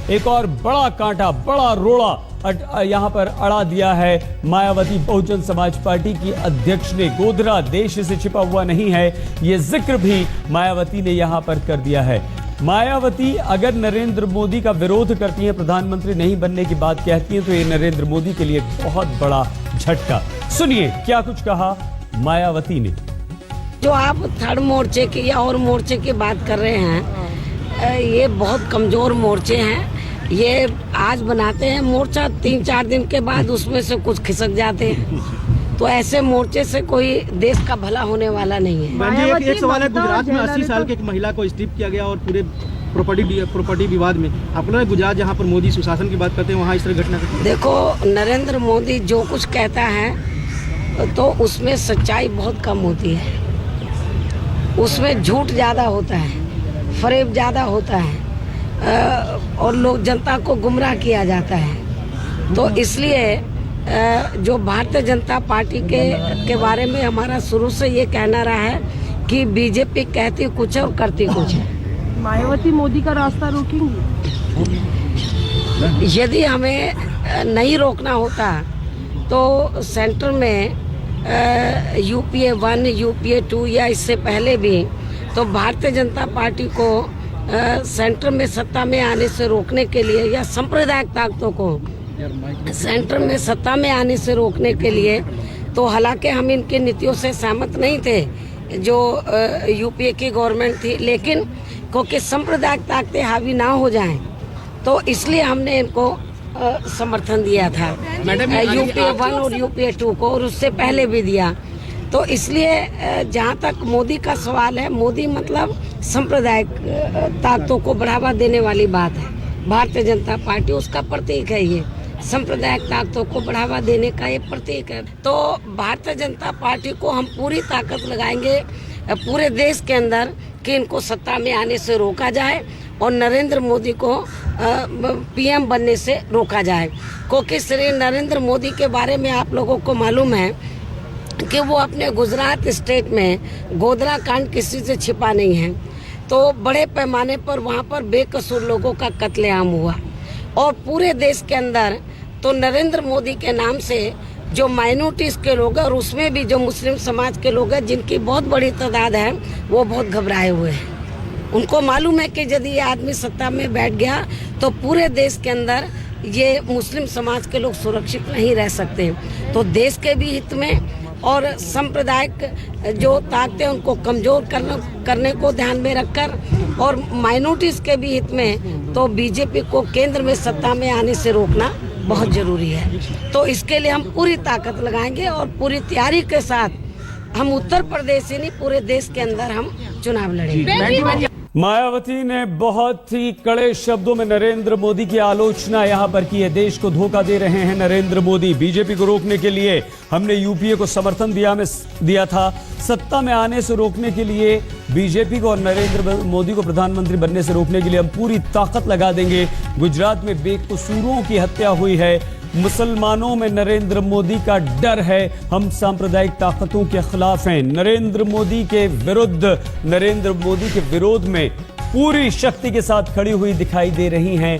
एक और बड़ा कांटा, बड़ा रोड़ा यहां पर अड़ा दिया है मायावती बहुजन समाज पार्टी की अध्यक्ष ने। गोधरा देश से छिपा हुआ नहीं है, यह जिक्र भी मायावती ने यहां पर कर दिया है। मायावती अगर नरेंद्र मोदी का विरोध करती हैं, प्रधानमंत्री नहीं बनने की बात कहती हैं, तो ये नरेंद्र मोदी के लिए बहुत बड़ा झटका। सुनिए क्या कुछ कहा मायावती ने। जो आप थर्ड मोर्चे की या और मोर्चे की बात कर रहे हैं, ये बहुत कमजोर मोर्चे हैं। ये आज बनाते हैं मोर्चा, 3-4 दिन के बाद उसमें से कुछ खिसक जाते हैं। तो ऐसे मोर्चे से कोई देश का भला होने वाला नहीं है। एक सवाल है, गुजरात में 80 साल की एक महिला को स्टिप किया गया और पूरे प्रॉपर्टी विवाद में अपना गुजरात जहां पर मोदी सुशासन की बात करते हैं, वहां इस तरह घटना। देखो, नरेंद्र मोदी जो कुछ कहता है तो उसमें सच्चाई बहुत कम होती है, उसमें झूठ ज़्यादा होता है, फरेब ज़्यादा होता है और लोग जनता को गुमराह किया जाता है। तो इसलिए जो भारतीय जनता पार्टी के बारे में हमारा शुरू से ये कहना रहा है कि बीजेपी कहती कुछ है और करती कुछ है। मायावती मोदी का रास्ता रोकेंगी? यदि हमें नहीं रोकना होता तो सेंटर में यूपीए 1, यूपीए 2 या इससे पहले भी तो भारतीय जनता पार्टी को सेंटर में सत्ता में आने से रोकने के लिए या सांप्रदायिक ताकतों को सेंटर में सत्ता में आने से रोकने के लिए, तो हालांकि हम इनकी नीतियों से सहमत नहीं थे जो यूपीए की गवर्नमेंट थी, लेकिन क्योंकि सांप्रदायिक ताकतें हावी ना हो जाएं तो इसलिए हमने इनको समर्थन दिया था, यूपीए 1 और यूपीए 2 को, और उससे पहले भी दिया। तो इसलिए जहाँ तक मोदी का सवाल है, मोदी मतलब सांप्रदायिक ताकतों को बढ़ावा देने वाली बात है। भारतीय जनता पार्टी उसका प्रतीक है, ये सांप्रदायिक ताकतों को बढ़ावा देने का ये प्रतीक है। तो भारतीय जनता पार्टी को हम पूरी ताकत लगाएंगे पूरे देश के अंदर कि इनको सत्ता में आने से रोका जाए और नरेंद्र मोदी को पीएम बनने से रोका जाए। क्योंकि श्री नरेंद्र मोदी के बारे में आप लोगों को मालूम है कि वो अपने गुजरात स्टेट में गोधरा कांड किसी से छिपा नहीं है। तो बड़े पैमाने पर वहाँ पर बेकसूर लोगों का कत्लेआम हुआ और पूरे देश के अंदर तो नरेंद्र मोदी के नाम से जो माइनॉरिटीज़ के लोग हैं और उसमें भी जो मुस्लिम समाज के लोग हैं जिनकी बहुत बड़ी तादाद है, वो बहुत घबराए हुए हैं। उनको मालूम है कि यदि ये आदमी सत्ता में बैठ गया तो पूरे देश के अंदर ये मुस्लिम समाज के लोग सुरक्षित नहीं रह सकते। तो देश के भी हित में और सांप्रदायिक जो ताकतें उनको कमज़ोर करने को ध्यान में रखकर और माइनॉरिटीज़ के भी हित में तो बीजेपी को केंद्र में सत्ता में आने से रोकना बहुत ज़रूरी है। तो इसके लिए हम पूरी ताकत लगाएंगे और पूरी तैयारी के साथ हम उत्तर प्रदेश ही नहीं पूरे देश के अंदर हम चुनाव लड़ेंगे। मायावती ने बहुत ही कड़े शब्दों में नरेंद्र मोदी की आलोचना यहां पर की है। देश को धोखा दे रहे हैं नरेंद्र मोदी। बीजेपी को रोकने के लिए हमने यूपीए को समर्थन दिया था, सत्ता में आने से रोकने के लिए बीजेपी को और नरेंद्र मोदी को प्रधानमंत्री बनने से रोकने के लिए हम पूरी ताकत लगा देंगे। गुजरात में बेकसूरों की हत्या हुई है, मुसलमानों में नरेंद्र मोदी का डर है, हम सांप्रदायिक ताकतों के खिलाफ हैं। नरेंद्र मोदी के विरोध में पूरी शक्ति के साथ खड़ी हुई दिखाई दे रही हैं